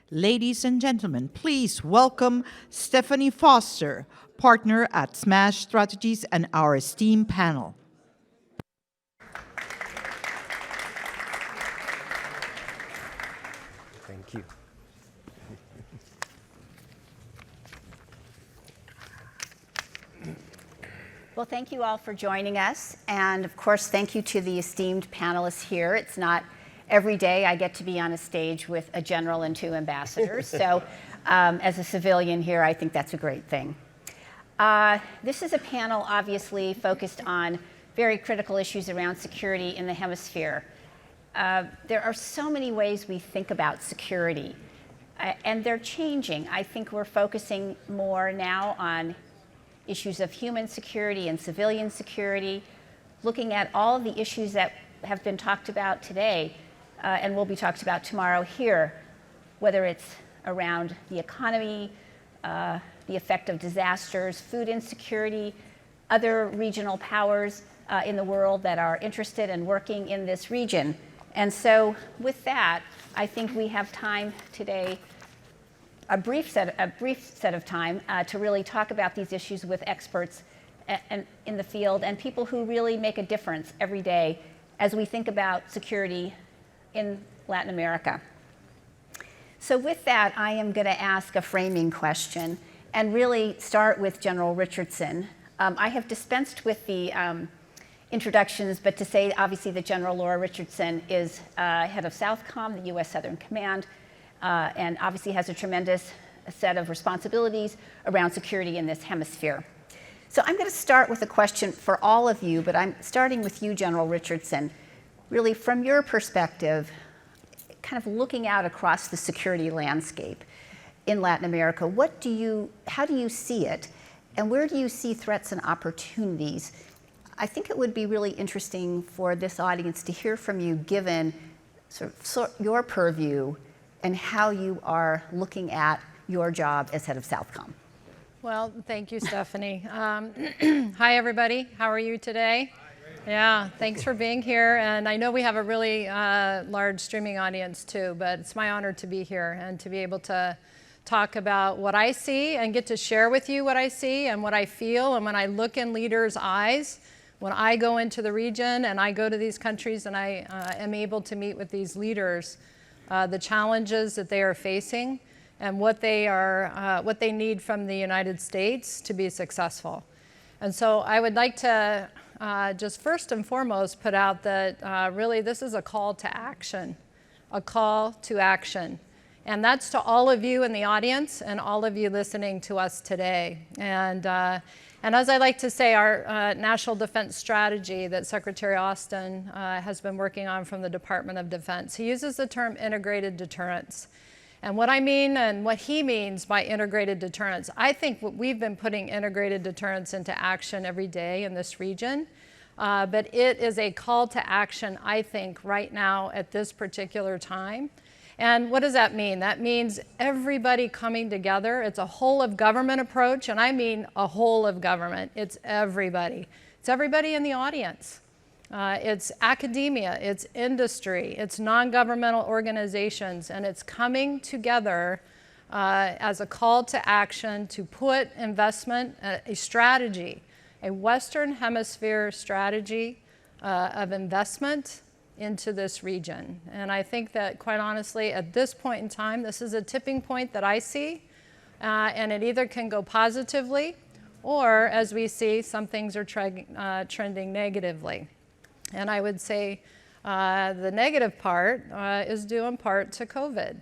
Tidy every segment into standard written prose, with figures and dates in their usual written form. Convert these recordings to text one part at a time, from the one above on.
Ladies and gentlemen, please welcome Stephenie Foster, partner at Smash Strategies, and our esteemed panel. Thank you. Well, thank you all for joining us. And of course, thank you to the esteemed panelists here. It's not every day I get to be on a stage with a general and two ambassadors. So as a civilian here, I think that's a great thing. This is a panel obviously focused on very critical issues around security in the hemisphere. There are so many ways we think about security, and they're changing. I think we're focusing more now on issues of human security and civilian security, looking at all of the issues that have been talked about today and will be talked about tomorrow here, whether it's around the economy, the effect of disasters, food insecurity, other regional powers in the world that are interested in working in this region. And so with that, I think we have time today, a brief set of time to really talk about these issues with experts in the field and people who really make a difference every day as we think about security in Latin America. So with that, I am going to ask a framing question and really start with General Richardson. I have dispensed with the introductions, but to say obviously that General Laura Richardson is head of SOUTHCOM, the U.S. Southern Command, and obviously has a tremendous set of responsibilities around security in this hemisphere. So I'm going to start with a question for all of you, but I'm starting with you, General Richardson. Really, from your perspective, kind of looking out across the security landscape in Latin America, how do you see it, and where do you see threats and opportunities? I think it would be really interesting for this audience to hear from you, given your purview and how you are looking at your job as head of SOUTHCOM. Well, thank you, Stephanie. Hi, everybody. How are you today? Yeah, thanks for being here. And I know we have a really large streaming audience too, but it's my honor to be here and to be able to talk about what I see and get to share with you what I see and what I feel. And when I look in leaders' eyes, when I go into the region and I go to these countries and I am able to meet with these leaders, the challenges that they are facing and what they need from the United States to be successful. And so I would like to just first and foremost put out that really this is a call to action, a call to action. And that's to all of you in the audience and all of you listening to us today. And as I like to say, our national defense strategy that Secretary Austin has been working on from the Department of Defense, he uses the term integrated deterrence. And what I mean and what he means by integrated deterrence, I think we've been putting integrated deterrence into action every day in this region, but it is a call to action, I think, right now at this particular time. And what does that mean? That means everybody coming together. It's a whole of government approach, and I mean a whole of government. It's everybody. It's everybody in the audience. It's academia, it's industry, it's non-governmental organizations, and it's coming together as a call to action to put investment, a strategy, a Western Hemisphere strategy of investment into this region. And I think that, quite honestly, at this point in time, this is a tipping point that I see, and it either can go positively, or as we see, some things are trending negatively. And I would say the negative part is due in part to COVID.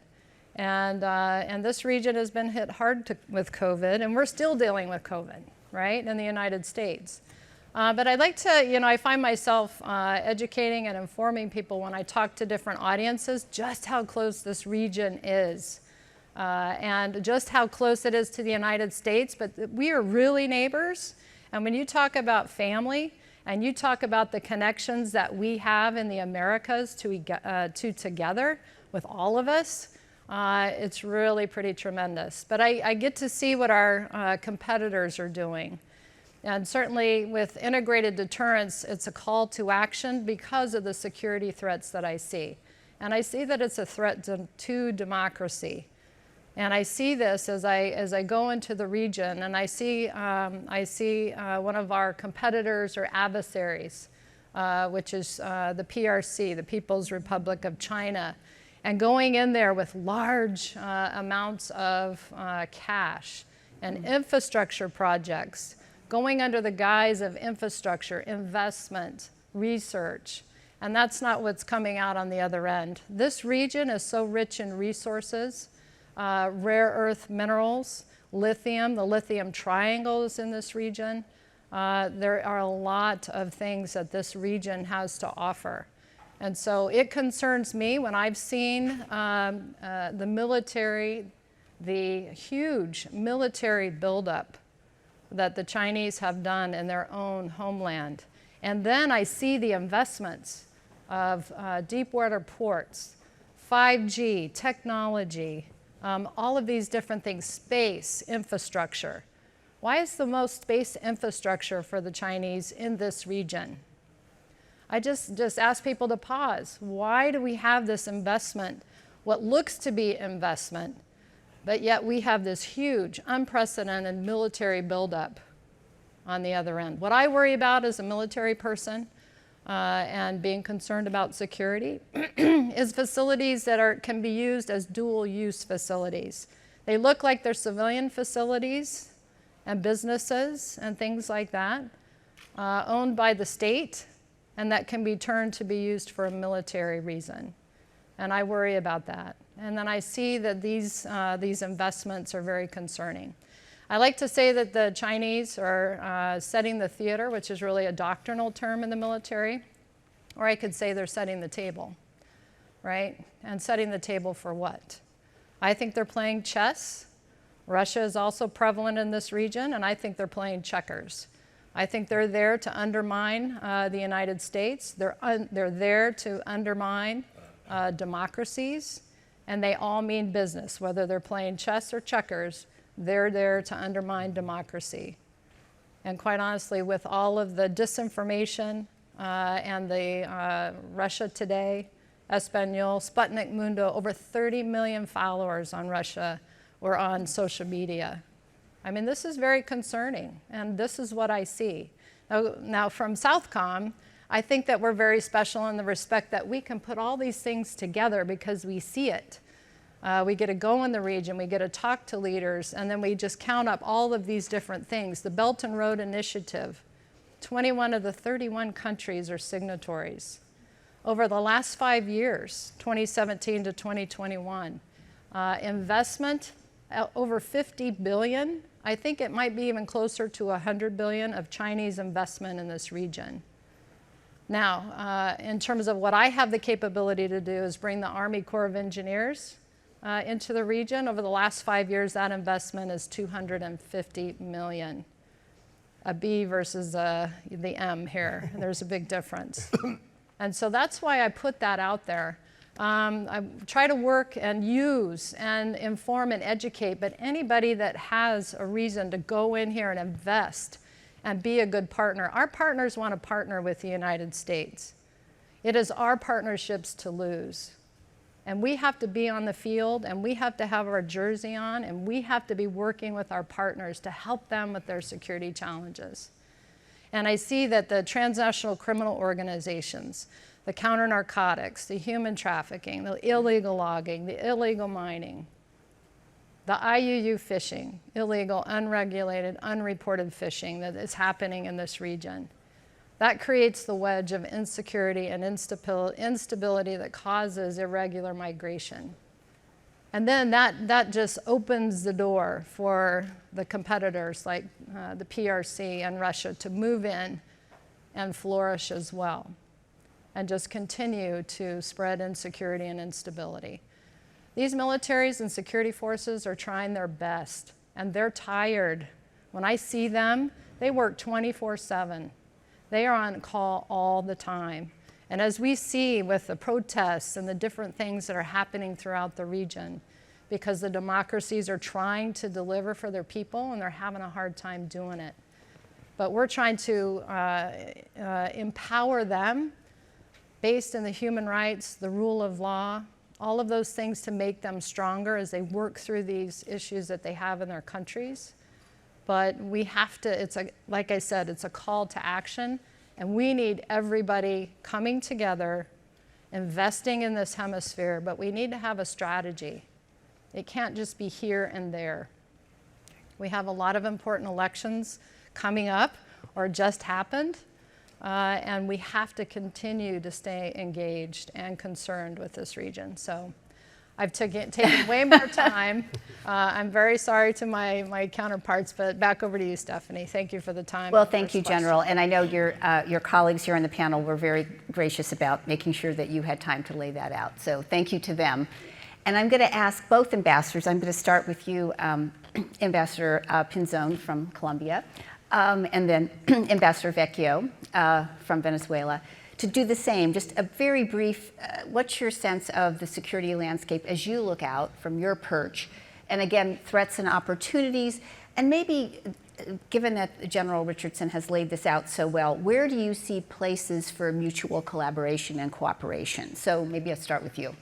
And this region has been hit hard with COVID, and we're still dealing with COVID, right, in the United States. But I'd like to, I find myself educating and informing people when I talk to different audiences just how close this region is and just how close it is to the United States. But we are really neighbors. And when you talk about family, and you talk about the connections that we have in the Americas to together with all of us, it's really pretty tremendous. But I get to see what our competitors are doing. And certainly with integrated deterrence, it's a call to action because of the security threats that I see. And I see that it's a threat to democracy. And I see this as I go into the region, and I see one of our competitors or adversaries, which is the PRC, the People's Republic of China, and going in there with large amounts of cash and infrastructure projects, going under the guise of infrastructure, investment, research. And that's not what's coming out on the other end. This region is so rich in resources, rare earth minerals, lithium, the lithium triangle is in this region. There are a lot of things that this region has to offer. And so it concerns me when I've seen the military, the huge military buildup that the Chinese have done in their own homeland. And then I see the investments of deep water ports, 5G, technology, all of these different things, space, infrastructure. Why is the most space infrastructure for the Chinese in this region? I just ask people to pause. Why do we have this investment, what looks to be investment, but yet we have this huge, unprecedented military buildup on the other end? What I worry about as a military person and being concerned about security is facilities that can be used as dual-use facilities. They look like they're civilian facilities and businesses and things like that, owned by the state, and that can be turned to be used for a military reason. And I worry about that. And then I see that these investments are very concerning. I like to say that the Chinese are setting the theater, which is really a doctrinal term in the military, or I could say they're setting the table, right? And setting the table for what? I think they're playing chess. Russia is also prevalent in this region, and I think they're playing checkers. I think they're there to undermine the United States. They're there to undermine democracies, and they all mean business. Whether they're playing chess or checkers, they're there to undermine democracy. And quite honestly, with all of the disinformation and the Russia Today, Espanol, Sputnik Mundo, over 30 million followers on Russia or on social media. I mean, this is very concerning, and this is what I see. Now from Southcom, I think that we're very special in the respect that we can put all these things together because we see it. We get to go in the region, we get to talk to leaders, and then we just count up all of these different things. The Belt and Road Initiative, 21 of the 31 countries are signatories. Over the last 5 years, 2017 to 2021, investment, over 50 billion. I think it might be even closer to 100 billion of Chinese investment in this region. Now, in terms of what I have the capability to do is bring the Army Corps of Engineers into the region. Over the last 5 years, that investment is 250 million. A B versus the M here. There's a big difference. And so that's why I put that out there. I try to work and use and inform and educate, but anybody that has a reason to go in here and invest and be a good partner. Our partners want to partner with the United States. It is our partnerships to lose. And we have to be on the field, and we have to have our jersey on, and we have to be working with our partners to help them with their security challenges. And I see that the transnational criminal organizations, the counter-narcotics, the human trafficking, the illegal logging, the illegal mining, the IUU fishing, illegal, unregulated, unreported fishing that is happening in this region. That creates the wedge of insecurity and instability that causes irregular migration. And then that just opens the door for the competitors like the PRC and Russia to move in and flourish as well, and just continue to spread insecurity and instability. These militaries and security forces are trying their best, and they're tired. When I see them, they work 24/7. They are on call all the time. And as we see with the protests and the different things that are happening throughout the region, because the democracies are trying to deliver for their people and they're having a hard time doing it. But we're trying to empower them based in the human rights, the rule of law, all of those things to make them stronger as they work through these issues that they have in their countries. But we have to, like I said, it's a call to action, and we need everybody coming together, investing in this hemisphere, but we need to have a strategy. It can't just be here and there. We have a lot of important elections coming up or just happened, and we have to continue to stay engaged and concerned with this region. So I've taken way more time. I'm very sorry to my counterparts, but back over to you, Stephenie. Thank you for the time. Well, thank you, General. And I know your colleagues here on the panel were very gracious about making sure that you had time to lay that out. So thank you to them. And I'm going to ask both ambassadors. I'm going to start with you, Ambassador Pinzón from Colombia, and then Ambassador Vecchio from Venezuela, to do the same. Just a very brief, what's your sense of the security landscape as you look out from your perch? And again, threats and opportunities, and maybe, given that General Richardson has laid this out so well, where do you see places for mutual collaboration and cooperation? So maybe I'll start with you.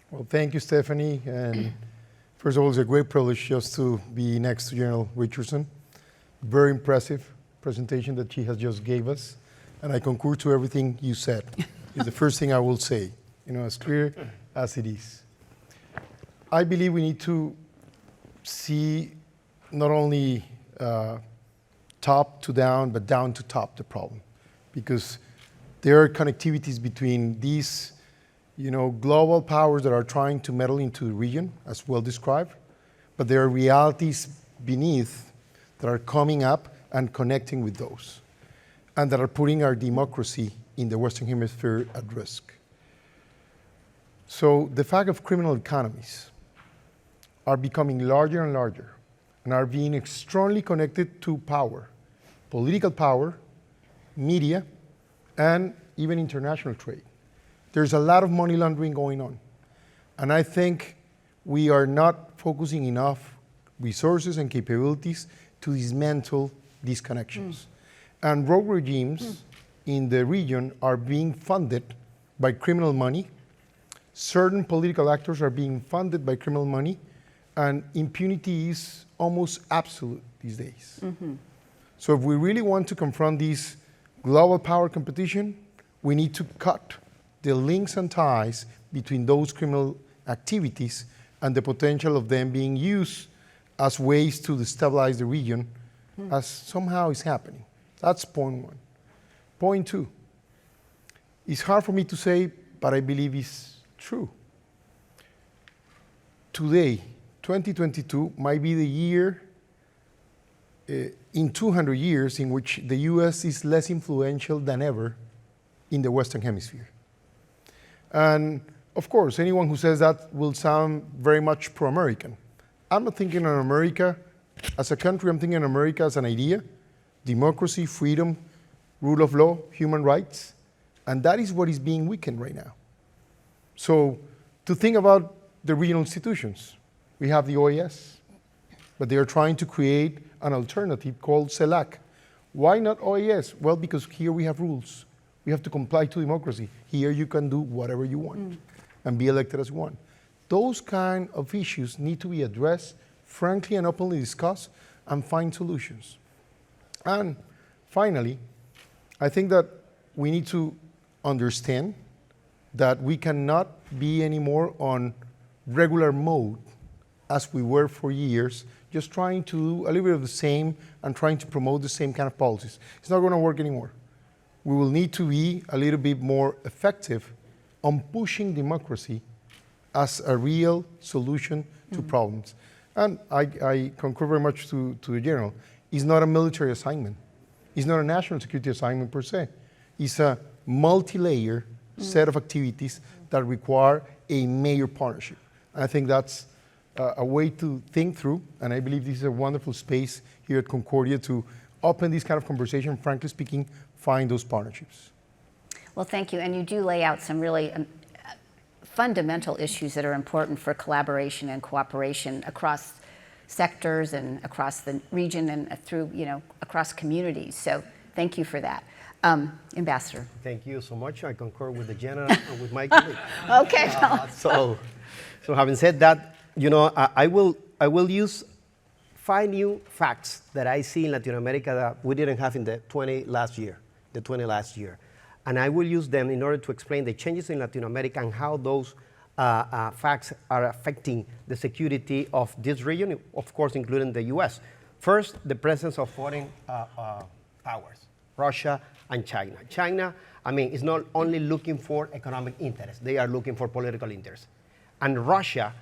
Well, thank you, Stephenie. And first of all, it's a great privilege just to be next to General Richardson. Very impressive presentation that she has just gave us. And I concur to everything you said. It's the first thing I will say, as clear as it is. I believe we need to see not only top to down, but down to top the problem. Because there are connectivities between these global powers that are trying to meddle into the region, as well described, but there are realities beneath that are coming up and connecting with those, and that are putting our democracy in the Western Hemisphere at risk. So the fact of criminal economies are becoming larger and larger, and are being extremely connected to power, political power, media, and even international trade. There's a lot of money laundering going on. And I think we are not focusing enough resources and capabilities to dismantle these connections. And rogue regimes in the region are being funded by criminal money. Certain political actors are being funded by criminal money, and impunity is almost absolute these days. So if we really want to confront this global power competition, we need to cut the links and ties between those criminal activities and the potential of them being used as ways to destabilize the region, as somehow is happening. That's point one. Point two, it's hard for me to say, but I believe it's true. Today, 2022, might be the year in 200 years in which the US is less influential than ever in the Western Hemisphere. And of course, anyone who says that will sound very much pro-American. I'm not thinking of America as a country, I'm thinking of America as an idea, democracy, freedom, rule of law, human rights, and that is what is being weakened right now. So to think about the regional institutions, we have the OAS, but they are trying to create an alternative called CELAC. Why not OAS? Well, because here we have rules. We have to comply to democracy. Here you can do whatever you want and be elected as you want. Those kind of issues need to be addressed, frankly and openly discussed, and find solutions. And finally, I think that we need to understand that we cannot be anymore on regular mode as we were for years, just trying to do a little bit of the same and trying to promote the same kind of policies. It's not going to work anymore. We will need to be a little bit more effective on pushing democracy as a real solution to problems. And I concur very much to the General. It's not a military assignment. It's not a national security assignment per se. It's a multi-layer set of activities that require a major partnership. And I think that's a way to think through, and I believe this is a wonderful space here at Concordia to open this kind of conversation, frankly speaking, find those partnerships. Well, thank you. And you do lay out some really fundamental issues that are important for collaboration and cooperation across sectors and across the region and through, across communities. So thank you for that. Ambassador. Thank you so much. I concur with the general and with my colleague. Okay. So having said that, I will use 5 new facts that I see in Latin America that we didn't have in the 20 last year. And I will use them in order to explain the changes in Latin America and how those facts are affecting the security of this region, of course, including the US. First, the presence of foreign powers, Russia and China. China, is not only looking for economic interest, they are looking for political interest. And Russia,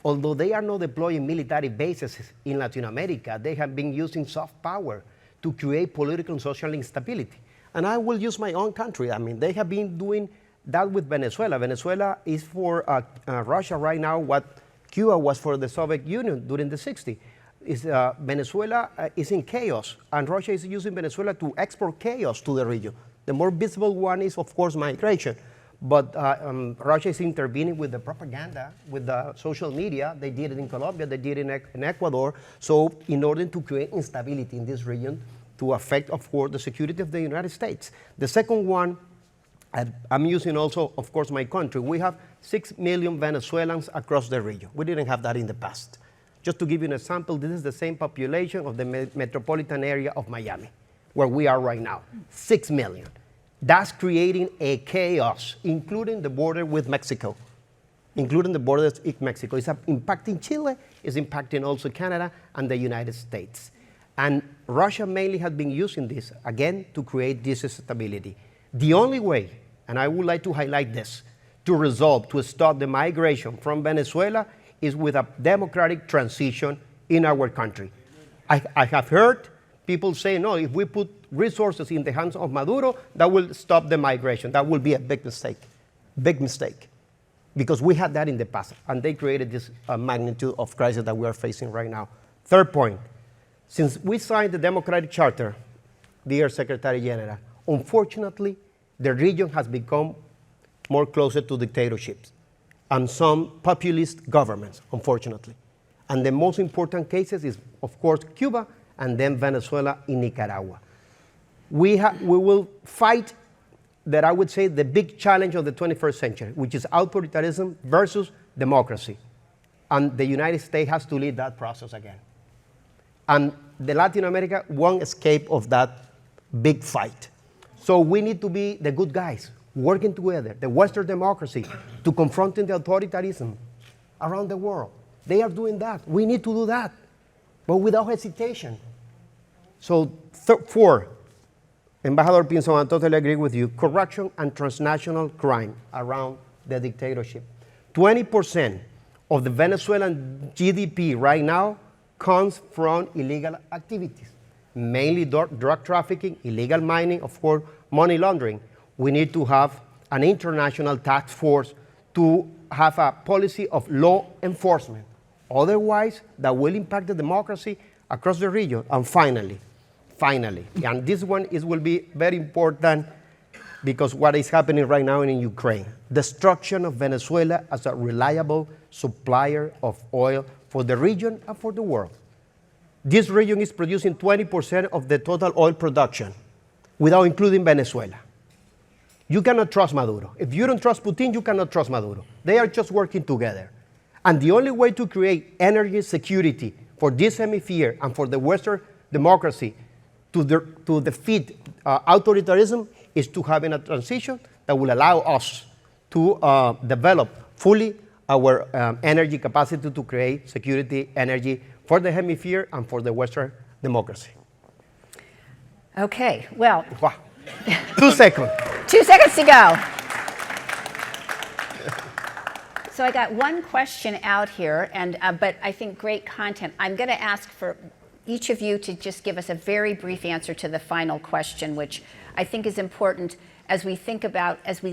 although they are not deploying military bases in Latin America, they have been using soft power to create political and social instability. And I will use my own country. They have been doing that with Venezuela. Venezuela is for Russia right now what Cuba was for the Soviet Union during the 60s. Venezuela is in chaos, and Russia is using Venezuela to export chaos to the region. The more visible one is, of course, migration. But Russia is intervening with the propaganda, with the social media. They did it in Colombia, they did it in Ecuador. So in order to create instability in this region, to affect, of course, the security of the United States. The second one, I'm using also, of course, my country. We have 6 million Venezuelans across the region. We didn't have that in the past. Just to give you an example, this is the same population of the metropolitan area of Miami, where we are right now, 6 million. That's creating a chaos, including the border with Mexico, It's impacting Chile, it's impacting also Canada and the United States. And Russia mainly has been using this, again, to create this stability. The only way, and I would like to highlight this, to stop the migration from Venezuela is with a democratic transition in our country. I have heard people say, no, if we put resources in the hands of Maduro, that will stop the migration. That will be a big mistake, because we had that in the past, and they created this magnitude of crisis that we are facing right now. Third point, since we signed the Democratic Charter, dear Secretary General, unfortunately, the region has become more closer to dictatorships and some populist governments, unfortunately. And the most important cases is, of course, Cuba and then Venezuela and Nicaragua. We will fight that, I would say, the big challenge of the 21st century, which is authoritarianism versus democracy. And the United States has to lead that process again. And the Latin America won't escape of that big fight. So we need to be the good guys, working together, the Western democracy, to confronting the authoritarianism around the world. They are doing that. We need to do that, but without hesitation. So four, Ambassador Pinzón, I totally agree with you, corruption and transnational crime around the dictatorship. 20% of the Venezuelan GDP right now comes from illegal activities, mainly drug trafficking, illegal mining, of course, money laundering. We need to have an international task force to have a policy of law enforcement. Otherwise, that will impact the democracy across the region. And finally, and this one will be very important because what is happening right now in Ukraine, destruction of Venezuela as a reliable supplier of oil for the region and for the world. This region is producing 20% of the total oil production without including Venezuela. You cannot trust Maduro. If you don't trust Putin, you cannot trust Maduro. They are just working together. And the only way to create energy security for this hemisphere and for the Western democracy to defeat authoritarianism is to having a transition that will allow us to develop fully our energy capacity to create security energy for the hemisphere and for the Western democracy. Okay, well. Wow. 2 seconds. 2 seconds to go. So I got one question out here, but I think great content. I'm going to ask for each of you to just give us a very brief answer to the final question, which I think is important as we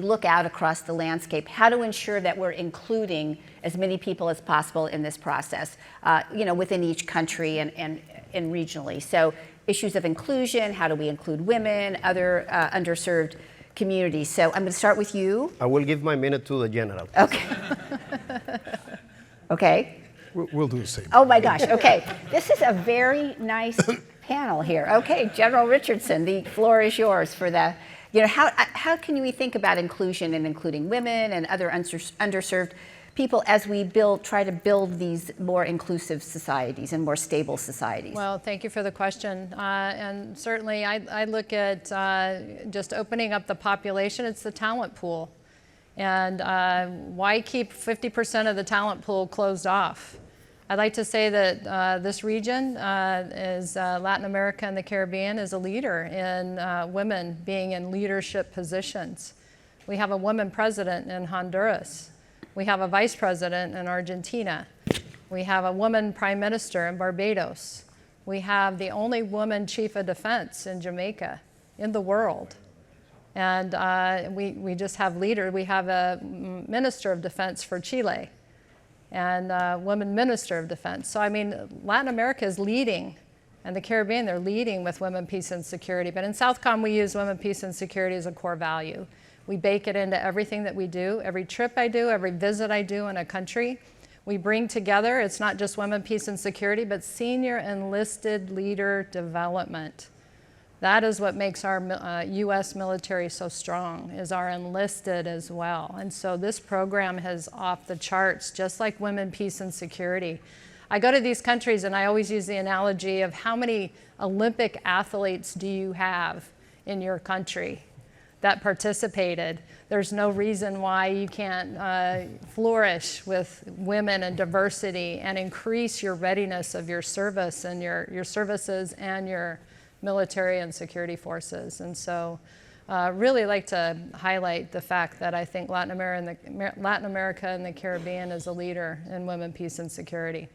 look out across the landscape, how to ensure that we're including as many people as possible in this process, within each country and regionally. So issues of inclusion, how do we include women, other underserved communities. So I'm going to start with you. I will give my minute to the general. Okay. Okay. We'll do the same. Oh my gosh, okay. This is a very nice panel here. Okay, General Richardson, the floor is yours for the, how can we think about inclusion and including women and other underserved people as we try to build these more inclusive societies and more stable societies? Well, thank you for the question. And certainly I look at just opening up the population, it's the talent pool. And why keep 50% of the talent pool closed off? I'd like to say that this region is Latin America and the Caribbean is a leader in women being in leadership positions. We have a woman president in Honduras. We have a vice president in Argentina. We have a woman prime minister in Barbados. We have the only woman chief of defense in Jamaica, in the world. And we just have leaders. We have a minister of defense for Chile and a woman minister of defense. So I mean, Latin America is leading, and the Caribbean, they're leading with women, peace, and security. But in Southcom, we use women, peace, and security as a core value. We bake it into everything that we do. Every trip I do, every visit I do in a country, we bring together, it's not just women, peace, and security, but senior enlisted leader development. That is what makes our U.S. military so strong, is our enlisted as well. And so this program is off the charts, just like women, peace, and security. I go to these countries and I always use the analogy of how many Olympic athletes do you have in your country that participated? There's no reason why you can't flourish with women and diversity and increase your readiness of your service and your services and your military and security forces. And so really like to highlight the fact that I think Latin America and the Caribbean is a leader in women, peace, and security.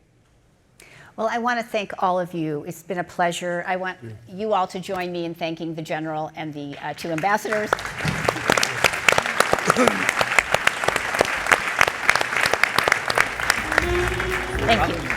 Well, I want to thank all of you. It's been a pleasure. I want you all to join me in thanking the General and the two ambassadors. Thank you.